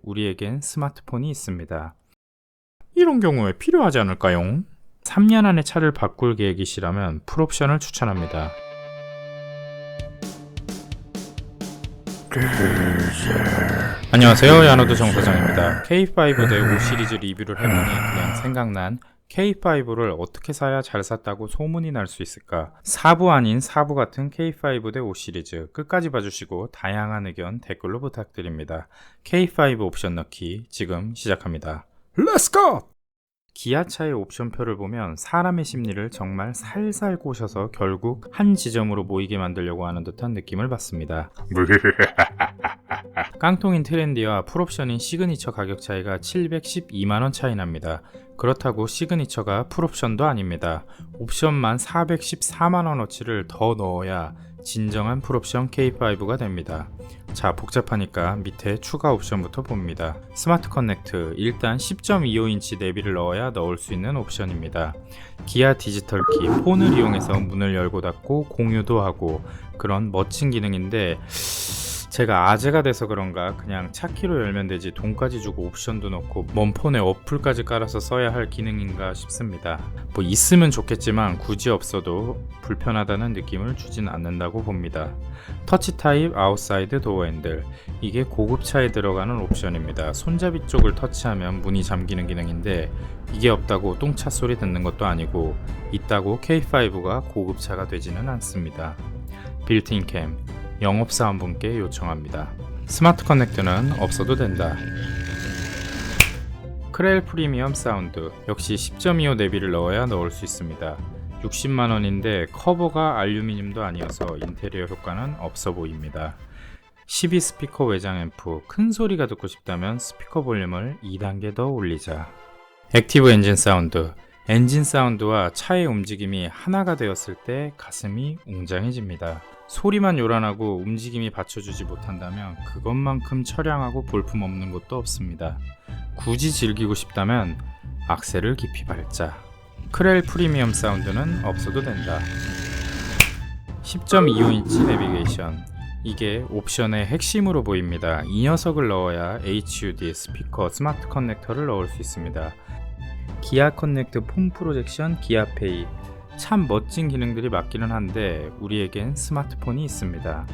우리에겐 스마트폰이 있습니다. 이런 경우에 필요하지 않을까요? 3년 안에 차를 바꿀 계획이시라면 풀옵션을 추천합니다. 안녕하세요, 야노드 정사장입니다. K5 대 5 시리즈 리뷰를 해보니 그냥 생각난 K5를 어떻게 사야 잘 샀다고 소문이 날 수 있을까? 4부 아닌 4부 같은 K5 대 5 시리즈 끝까지 봐주시고 다양한 의견 댓글로 부탁드립니다. K5 옵션 넣기 지금 시작합니다. Let's go! 기아차의 옵션표를 보면 사람의 심리를 정말 살살 꼬셔서 결국 한 지점으로 모이게 만들려고 하는 듯한 느낌을 받습니다. 깡통인 트렌디와 풀옵션인 시그니처 가격 차이가 712만원 차이 납니다. 그렇다고 시그니처가 풀옵션도 아닙니다. 옵션만 414만원어치를 더 넣어야 진정한 풀옵션 K5가 됩니다. 자, 복잡하니까 밑에 추가 옵션부터 봅니다. 스마트 커넥트, 일단 10.25인치 내비를 넣어야 넣을 수 있는 옵션입니다. 기아 디지털 키, 폰을 이용해서 문을 열고 닫고 공유도 하고 그런 멋진 기능인데 제가 아재가 돼서 그런가 그냥 차키로 열면 되지 돈까지 주고 옵션도 넣고 먼 폰에 어플까지 깔아서 써야 할 기능인가 싶습니다. 뭐 있으면 좋겠지만 굳이 없어도 불편하다는 느낌을 주진 않는다고 봅니다. 터치 타입 아웃사이드 도어 핸들, 이게 고급차에 들어가는 옵션입니다. 손잡이 쪽을 터치하면 문이 잠기는 기능인데 이게 없다고 똥차 소리 듣는 것도 아니고 있다고 K5가 고급차가 되지는 않습니다. 빌트인 캠, 영업사원분께 요청합니다. 스마트 커넥트는 없어도 된다. 크렐 프리미엄 사운드, 역시 10.25 내비를 넣어야 넣을 수 있습니다. 60만원인데 커버가 알루미늄도 아니어서 인테리어 효과는 없어 보입니다. 12 스피커 외장 앰프, 큰 소리가 듣고 싶다면 스피커 볼륨을 2단계 더 올리자. 액티브 엔진 사운드, 엔진 사운드와 차의 움직임이 하나가 되었을 때 가슴이 웅장해집니다. 소리만 요란하고 움직임이 받쳐주지 못한다면 그것만큼 처량하고 볼품없는 것도 없습니다. 굳이 즐기고 싶다면 악셀을 깊이 밟자. 크렐 프리미엄 사운드는 없어도 된다. 10.25인치 내비게이션, 이게 옵션의 핵심으로 보입니다. 이 녀석을 넣어야 HUD, 스피커, 스마트 커넥터를 넣을 수 있습니다. 기아 커넥트 폰 프로젝션 기아페이, 참 멋진 기능들이 맞기는 한데 우리에겐 스마트폰이 있습니다.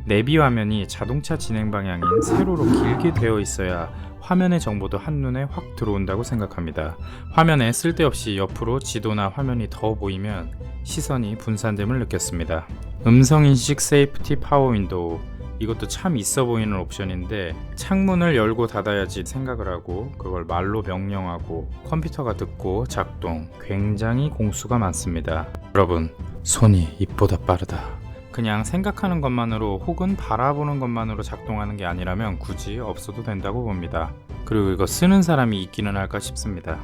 내비 화면이 자동차 진행 방향인 세로로 길게 되어 있어야 화면의 정보도 한눈에 확 들어온다고 생각합니다. 화면에 쓸데없이 옆으로 지도나 화면이 더 보이면 시선이 분산됨을 느꼈습니다. 음성인식 세이프티 파워 윈도우, 이것도 참 있어 보이는 옵션인데 창문을 열고 닫아야지 생각을 하고 그걸 말로 명령하고 컴퓨터가 듣고 작동, 굉장히 공수가 많습니다. 여러분, 손이 입보다 빠르다. 그냥 생각하는 것만으로 혹은 바라보는 것만으로 작동하는 게 아니라면 굳이 없어도 된다고 봅니다. 그리고 이거 쓰는 사람이 있기는 할까 싶습니다.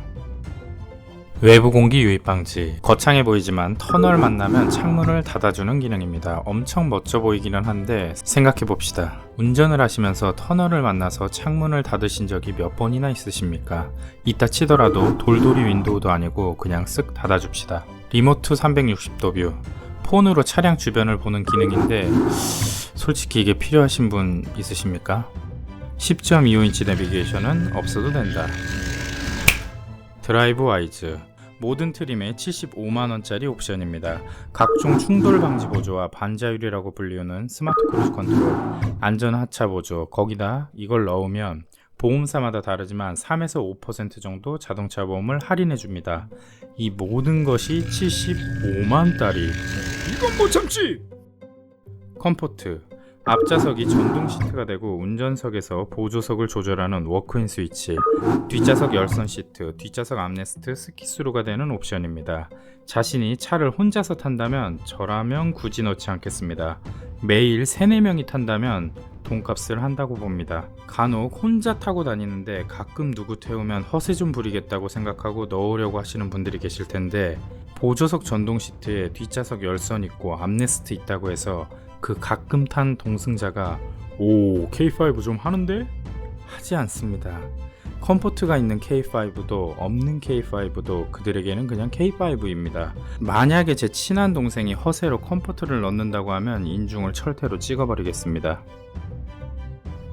외부 공기 유입 방지, 거창해 보이지만 터널 만나면 창문을 닫아주는 기능입니다. 엄청 멋져 보이기는 한데 생각해봅시다. 운전을 하시면서 터널을 만나서 창문을 닫으신 적이 몇 번이나 있으십니까? 있다 치더라도 돌돌이 윈도우도 아니고 그냥 쓱 닫아줍시다. 리모트 360도 뷰, 폰으로 차량 주변을 보는 기능인데 솔직히 이게 필요하신 분 있으십니까? 10.25인치 내비게이션은 없어도 된다. 드라이브 와이즈, 모든 트림의 75만원짜리 옵션입니다. 각종 충돌 방지 보조와 반자율이라고 불리우는 스마트 크루즈 컨트롤, 안전 하차 보조, 거기다 이걸 넣으면 보험사마다 다르지만 3에서 5% 정도 자동차 보험을 할인해 줍니다. 이 모든 것이 75만짜리, 이건 못 참지! 컴포트, 앞좌석이 전동 시트가 되고 운전석에서 보조석을 조절하는 워크인 스위치, 뒷좌석 열선 시트, 뒷좌석 암레스트, 스키스루가 되는 옵션입니다. 자신이 차를 혼자서 탄다면 저라면 굳이 넣지 않겠습니다. 매일 3-4명이 탄다면 돈값을 한다고 봅니다. 간혹 혼자 타고 다니는데 가끔 누구 태우면 허세 좀 부리겠다고 생각하고 넣으려고 하시는 분들이 계실 텐데 보조석 전동 시트에 뒷좌석 열선 있고 암레스트 있다고 해서 그 가끔 탄 동승자가 오, K5 좀 하는데? 하지 않습니다. 컴포트가 있는 K5도 없는 K5도 그들에게는 그냥 K5입니다. 만약에 제 친한 동생이 허세로 컴포트를 넣는다고 하면 인중을 철퇴로 찍어버리겠습니다.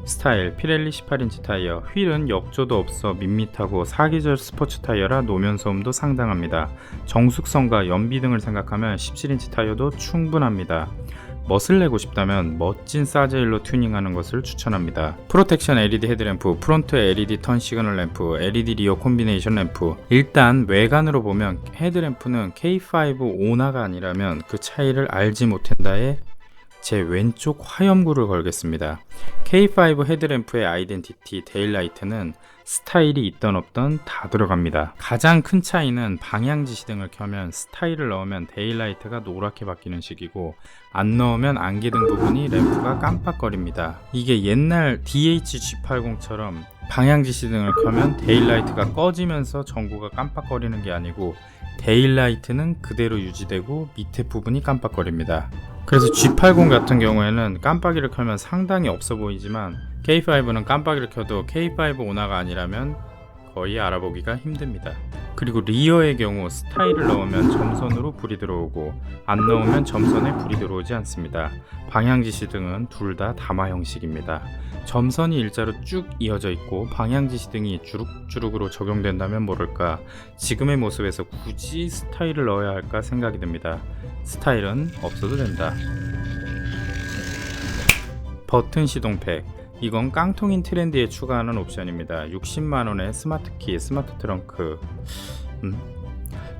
스타일 피렐리 18인치 타이어, 휠은 역조도 없어 밋밋하고 사계절 스포츠 타이어라 노면 소음도 상당합니다. 정숙성과 연비 등을 생각하면 17인치 타이어도 충분합니다. 멋을 내고 싶다면 멋진 사제일로 튜닝하는 것을 추천합니다. 프로텍션 LED 헤드램프, 프론트 LED 턴 시그널 램프, LED 리어 콤비네이션 램프. 일단 외관으로 보면 헤드램프는 K5 오나가 아니라면 그 차이를 알지 못한다에 제 왼쪽 화염구를 걸겠습니다. K5 헤드램프의 아이덴티티 데일라이트는 스타일이 있던 없던 다 들어갑니다. 가장 큰 차이는 방향지시등을 켜면 스타일을 넣으면 데일라이트가 노랗게 바뀌는 식이고 안 넣으면 안개등 부분이 램프가 깜빡거립니다. 이게 옛날 DH-G80처럼 방향지시등을 켜면 데일라이트가 꺼지면서 전구가 깜빡거리는 게 아니고 데일라이트는 그대로 유지되고 밑에 부분이 깜빡거립니다. 그래서 G80 같은 경우에는 깜빡이를 켜면 상당히 없어 보이지만 K5는 깜빡이를 켜도 K5 오나가 아니라면 거의 알아보기가 힘듭니다. 그리고 리어의 경우 스타일을 넣으면 점선으로 불이 들어오고 안 넣으면 점선에 불이 들어오지 않습니다. 방향지시등은 둘 다 담화 형식입니다. 점선이 일자로 쭉 이어져 있고 방향지시등이 주룩주룩으로 적용된다면 모를까 지금의 모습에서 굳이 스타일을 넣어야 할까 생각이 듭니다. 스타일은 없어도 된다. 버튼 시동팩, 이건 깡통인 트렌드에 추가하는 옵션입니다. 60만원의 스마트키, 스마트 트렁크.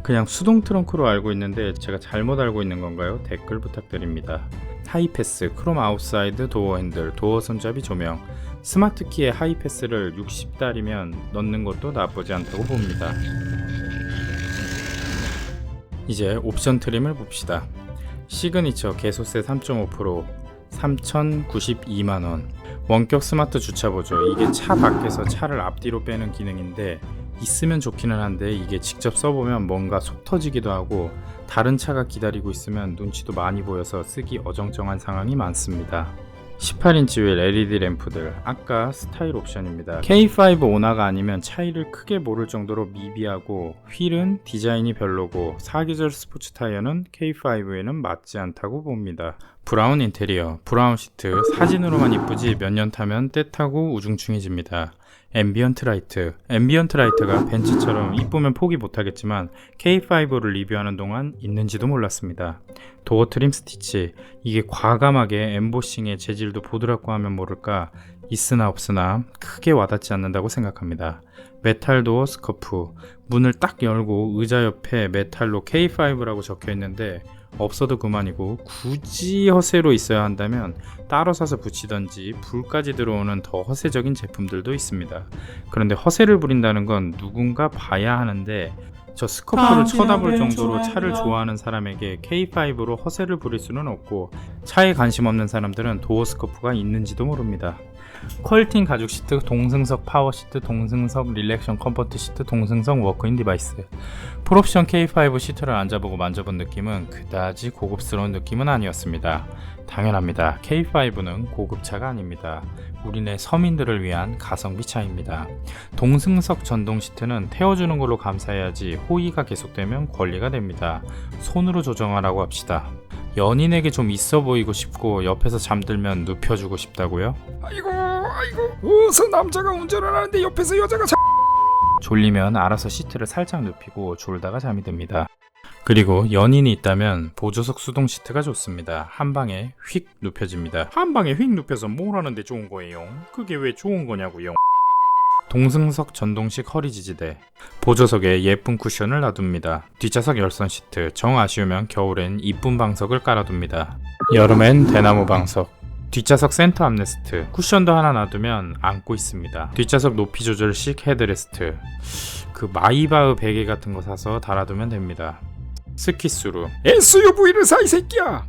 그냥 수동 트렁크로 알고 있는데 제가 잘못 알고 있는 건가요? 댓글 부탁드립니다. 하이패스, 크롬 아웃사이드 도어 핸들, 도어 손잡이 조명. 스마트키의 하이패스를 60달이면 넣는 것도 나쁘지 않다고 봅니다. 이제 옵션 트림을 봅시다. 시그니처 개소세 3.5% 3,092만원. 원격 스마트 주차 보조, 이게 차 밖에서 차를 앞뒤로 빼는 기능인데 있으면 좋기는 한데 이게 직접 써보면 뭔가 속 터지기도 하고 다른 차가 기다리고 있으면 눈치도 많이 보여서 쓰기 어정쩡한 상황이 많습니다. 18인치 휠 LED 램프들, 아까 스타일 옵션입니다. K5 오나가 아니면 차이를 크게 모를 정도로 미비하고 휠은 디자인이 별로고 사계절 스포츠 타이어는 K5에는 맞지 않다고 봅니다. 브라운 인테리어, 브라운 시트, 사진으로만 이쁘지 몇 년 타면 때타고 우중충해집니다. 앰비언트 라이트, 앰비언트 라이트가 벤츠처럼 이쁘면 포기 못하겠지만 K5를 리뷰하는 동안 있는지도 몰랐습니다. 도어 트림 스티치, 이게 과감하게 엠보싱의 재질도 보드랍고 하면 모를까 있으나 없으나 크게 와닿지 않는다고 생각합니다. 메탈 도어 스커프, 문을 딱 열고 의자 옆에 메탈로 K5라고 적혀 있는데 없어도 그만이고 굳이 허세로 있어야 한다면 따로 사서 붙이던지 불까지 들어오는 더 허세적인 제품들도 있습니다. 그런데 허세를 부린다는 건 누군가 봐야 하는데 저 스커프를 쳐다볼 정도로 차를 좋아하는 사람에게 K5로 허세를 부릴 수는 없고 차에 관심 없는 사람들은 도어 스커프가 있는지도 모릅니다. 퀄팅 가죽 시트, 동승석 파워 시트, 동승석 릴렉션 컴포트 시트, 동승석 워크인 디바이스. 풀옵션 K5 시트를 앉아보고 만져본 느낌은 그다지 고급스러운 느낌은 아니었습니다. 당연합니다. K5는 고급차가 아닙니다. 우리네 서민들을 위한 가성비 차입니다. 동승석 전동 시트는 태워주는 걸로 감사해야지 호의가 계속되면 권리가 됩니다. 손으로 조정하라고 합시다. 연인에게 좀 있어 보이고 싶고 옆에서 잠들면 눕혀주고 싶다고요? 아이고 어서 남자가 운전을 하는데 옆에서 여자가 졸리면 알아서 시트를 살짝 눕히고 졸다가 잠이 듭니다. 그리고 연인이 있다면 보조석 수동 시트가 좋습니다. 한 방에 휙 눕혀집니다. 한 방에 휙 눕혀서 뭘 하는데 좋은 거예요? 그게 왜 좋은 거냐고요? 동승석 전동식 허리 지지대, 보조석에 예쁜 쿠션을 놔둡니다. 뒷좌석 열선 시트, 정 아쉬우면 겨울엔 이쁜 방석을 깔아둡니다. 여름엔 대나무 방석, 뒷좌석 센터 암레스트, 쿠션도 하나 놔두면 안고 있습니다. 뒷좌석 높이 조절식 헤드레스트, 그 마이바흐 베개 같은 거 사서 달아두면 됩니다. 스키스루, SUV를 사 이 새끼야!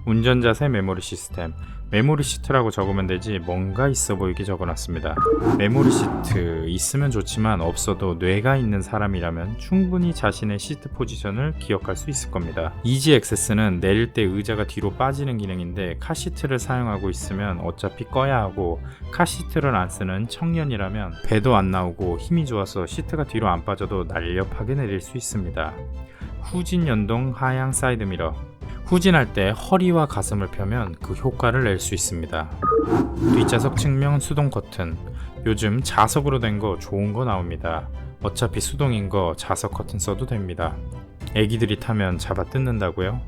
운전자세 메모리 시스템, 메모리 시트라고 적으면 되지 뭔가 있어 보이게 적어놨습니다. 메모리 시트 있으면 좋지만 없어도 뇌가 있는 사람이라면 충분히 자신의 시트 포지션을 기억할 수 있을 겁니다. 이지 액세스는 내릴 때 의자가 뒤로 빠지는 기능인데 카시트를 사용하고 있으면 어차피 꺼야 하고 카시트를 안 쓰는 청년이라면 배도 안 나오고 힘이 좋아서 시트가 뒤로 안 빠져도 날렵하게 내릴 수 있습니다. 후진 연동 하향 사이드미러, 후진할 때 허리와 가슴을 펴면 그 효과를 낼 수 있습니다. 뒷좌석 측면 수동 커튼. 요즘 자석으로 된 거 좋은 거 나옵니다. 어차피 수동인 거 자석 커튼 써도 됩니다. 애기들이 타면 잡아 뜯는다고요?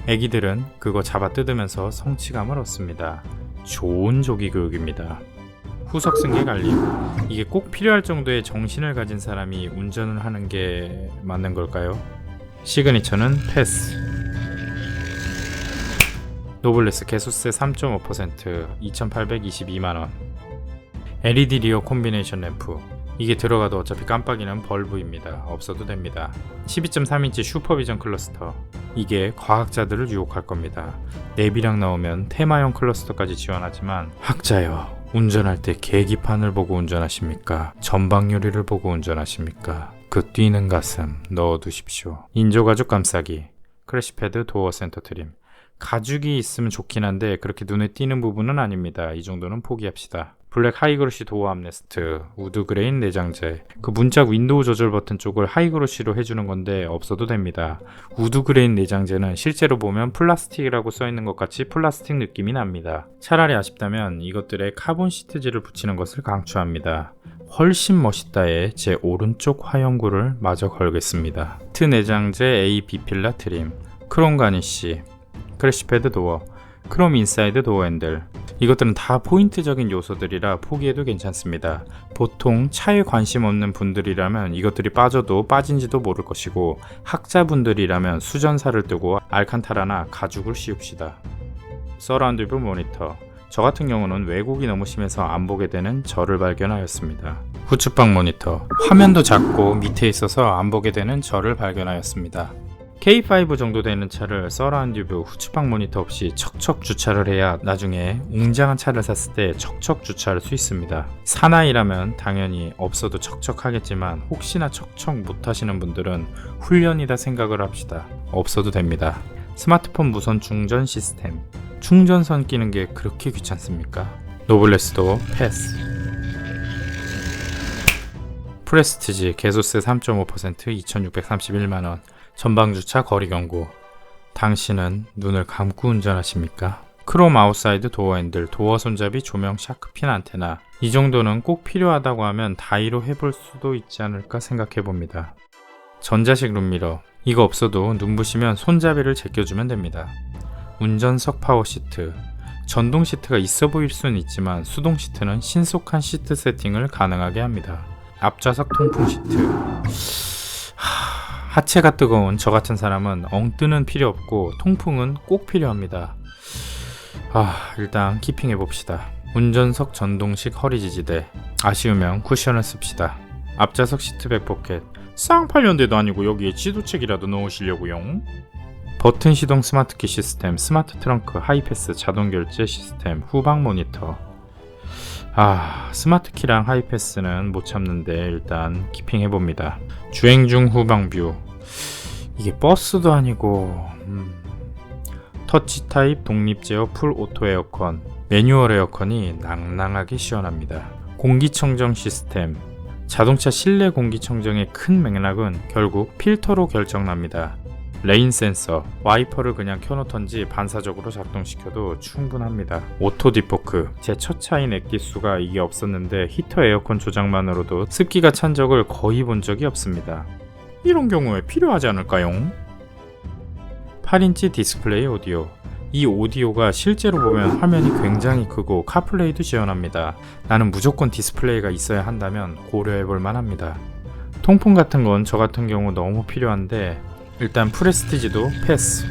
애기들은 그거 잡아 뜯으면서 성취감을 얻습니다. 좋은 조기 교육입니다. 후석 승객 알림. 이게 꼭 필요할 정도의 정신을 가진 사람이 운전을 하는 게 맞는 걸까요? 시그니처는 패스. 노블레스 개소세 3.5% 2,822만원. LED 리어 콤비네이션 램프. 이게 들어가도 어차피 깜빡이는 벌브입니다. 없어도 됩니다. 12.3인치 슈퍼비전 클러스터. 이게 과학자들을 유혹할 겁니다. 내비랑 나오면 테마형 클러스터까지 지원하지만 학자여, 운전할 때 계기판을 보고 운전하십니까? 전방유리를 보고 운전하십니까? 그 뛰는 가슴 넣어두십시오. 인조가죽 감싸기. 크래시패드 도어 센터 트림. 가죽이 있으면 좋긴 한데 그렇게 눈에 띄는 부분은 아닙니다. 이 정도는 포기합시다. 블랙 하이그로시 도어 암레스트, 우드 그레인 내장재. 그 문짝 윈도우 조절 버튼 쪽을 하이그로시로 해주는 건데 없어도 됩니다. 우드 그레인 내장재는 실제로 보면 플라스틱이라고 써있는 것 같이 플라스틱 느낌이 납니다. 차라리 아쉽다면 이것들에 카본 시트지를 붙이는 것을 강추합니다. 훨씬 멋있다에 제 오른쪽 화염구를 마저 걸겠습니다. 트 내장재 A B필라 트림, 크롬 가니쉬, 크래시패드 도어, 크롬 인사이드 도어 핸들. 이것들은 다 포인트적인 요소들이라 포기해도 괜찮습니다. 보통 차에 관심 없는 분들이라면 이것들이 빠져도 빠진지도 모를 것이고, 학자분들이라면 수전사를 뜨고 알칸타라나 가죽을 씌웁시다. 서라운드 뷰 모니터. 저 같은 경우는 왜곡이 너무 심해서 안 보게 되는 저를 발견하였습니다. 후측방 모니터. 화면도 작고 밑에 있어서 안 보게 되는 저를 발견하였습니다. K5 정도 되는 차를 서라운드 뷰 후측방 모니터 없이 척척 주차를 해야 나중에 웅장한 차를 샀을 때 척척 주차할 수 있습니다. 사나이라면 당연히 없어도 척척하겠지만 혹시나 척척 못하시는 분들은 훈련이다 생각을 합시다. 없어도 됩니다. 스마트폰 무선 충전 시스템. 충전선 끼는 게 그렇게 귀찮습니까? 노블레스도 패스. 프레스티지 개소세 3.5% 2,631만원. 전방주차 거리경고. 당신은 눈을 감고 운전하십니까? 크롬 아웃사이드 도어 핸들, 도어 손잡이, 조명, 샤크핀 안테나. 이 정도는 꼭 필요하다고 하면 다이로 해볼 수도 있지 않을까 생각해봅니다. 전자식 룸미러. 이거 없어도 눈부시면 손잡이를 제껴주면 됩니다. 운전석 파워 시트. 전동 시트가 있어 보일 수는 있지만 수동 시트는 신속한 시트 세팅을 가능하게 합니다. 앞좌석 통풍 시트. 하체가 뜨거운 저 같은 사람은 엉뜨는 필요 없고 통풍은 꼭 필요합니다. 일단 키핑해 봅시다. 운전석 전동식 허리 지지대. 아쉬우면 쿠션을 씁시다. 앞좌석 시트백 포켓. 쌍팔년대도 아니고 여기에 지도책이라도 넣으시려고요. 버튼 시동 스마트키 시스템, 스마트 트렁크, 하이패스, 자동 결제 시스템, 후방 모니터. 스마트키랑 하이패스는 못 참는데 일단 키핑 해봅니다. 주행 중 후방 뷰. 이게 버스도 아니고 터치 타입 독립 제어 풀 오토 에어컨. 매뉴얼 에어컨이 낭낭하게 시원합니다. 공기청정 시스템. 자동차 실내 공기청정의 큰 맥락은 결국 필터로 결정납니다. 레인 센서, 와이퍼를 그냥 켜놓던지 반사적으로 작동시켜도 충분합니다. 오토 디포크. 제 첫 차인 액기수가 이게 없었는데 히터 에어컨 조작만으로도 습기가 찬 적을 거의 본 적이 없습니다. 이런 경우에 필요하지 않을까요? 8인치 디스플레이 오디오. 이 오디오가 실제로 보면 화면이 굉장히 크고 카플레이도 지원합니다. 나는 무조건 디스플레이가 있어야 한다면 고려해볼 만합니다. 통풍 같은 건 저 같은 경우 너무 필요한데 일단 프레스티지도 패스.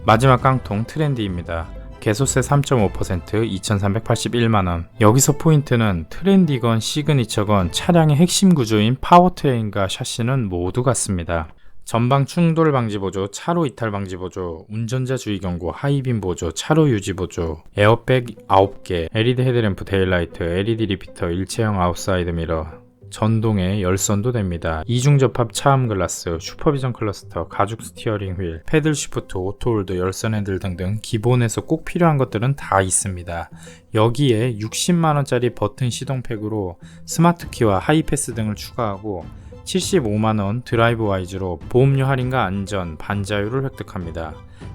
마지막 깡통 트렌디입니다. 개소세 3.5% 2,381만원. 여기서 포인트는 트렌디건 시그니처건 차량의 핵심 구조인 파워트레인과 샤시는 모두 같습니다. 전방 충돌 방지 보조, 차로 이탈 방지 보조, 운전자 주의 경고, 하이빔 보조, 차로 유지 보조, 에어백 9개, LED 헤드램프 데일라이트, LED 리피터, 일체형 아웃사이드 미러, 전동의 열선도 됩니다. 이중 접합 차암 글라스, 슈퍼비전 클러스터, 가죽 스티어링 휠, 패들 시프트, 오토홀드, 열선 핸들 등등 기본에서 꼭 필요한 것들은 다 있습니다. 여기에 60만원짜리 버튼 시동팩으로 스마트키와 하이패스 등을 추가하고 75만원 드라이브 와이즈로 보험료 할인과 안전, 반자율을 획득합니다.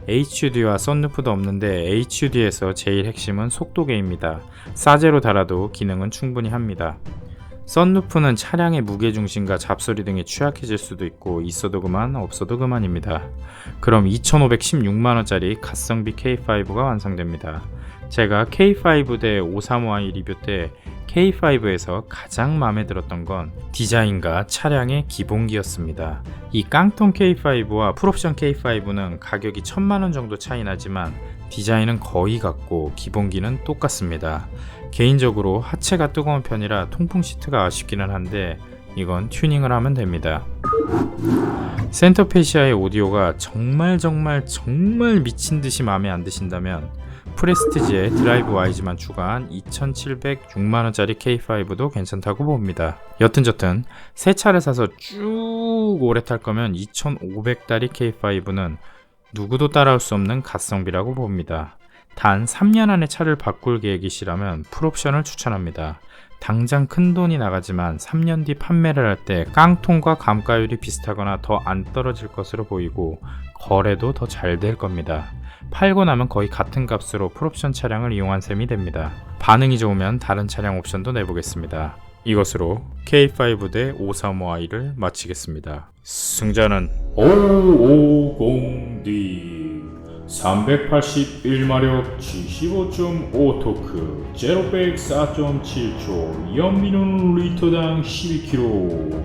HUD와 썬루프도 없는데 HUD에서 제일 핵심은 속도계입니다. 싸제로 달아도 기능은 충분히 합니다. 썬루프는 차량의 무게중심과 잡소리 등에 취약해질 수도 있고 있어도 그만 없어도 그만입니다. 그럼 2,516만원짜리 가성비 K5가 완성됩니다. 제가 K5 대 535i 리뷰 때 K5에서 가장 마음에 들었던 건 디자인과 차량의 기본기였습니다. 이 깡통 K5와 풀옵션 K5는 가격이 1,000만원 정도 차이 나지만 디자인은 거의 같고 기본기는 똑같습니다. 개인적으로 하체가 뜨거운 편이라 통풍 시트가 아쉽기는 한데 이건 튜닝을 하면 됩니다. 센터페시아의 오디오가 정말 미친듯이 마음에 안 드신다면 프레스티지에 드라이브 와이즈만 추가한 2,706만원짜리 K5도 괜찮다고 봅니다. 여튼저튼 새 차를 사서 쭉 오래 탈 거면 2,500달러 K5는 누구도 따라올 수 없는 가성비라고 봅니다. 단 3년 안에 차를 바꿀 계획이시라면 풀옵션을 추천합니다. 당장 큰 돈이 나가지만 3년 뒤 판매를 할 때 깡통과 감가율이 비슷하거나 더 안 떨어질 것으로 보이고 거래도 더 잘 될 겁니다. 팔고 나면 거의 같은 값으로 풀옵션 차량을 이용한 셈이 됩니다. 반응이 좋으면 다른 차량 옵션도 내보겠습니다. 이것으로 K5 대 535i를 마치겠습니다. 승자는 550D 381마력 75.5토크 0-100 4.7초 연비는 리터당 12km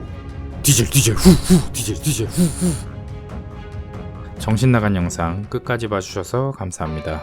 디젤 후후 디젤 후후 정신 나간 영상 끝까지 봐주셔서 감사합니다.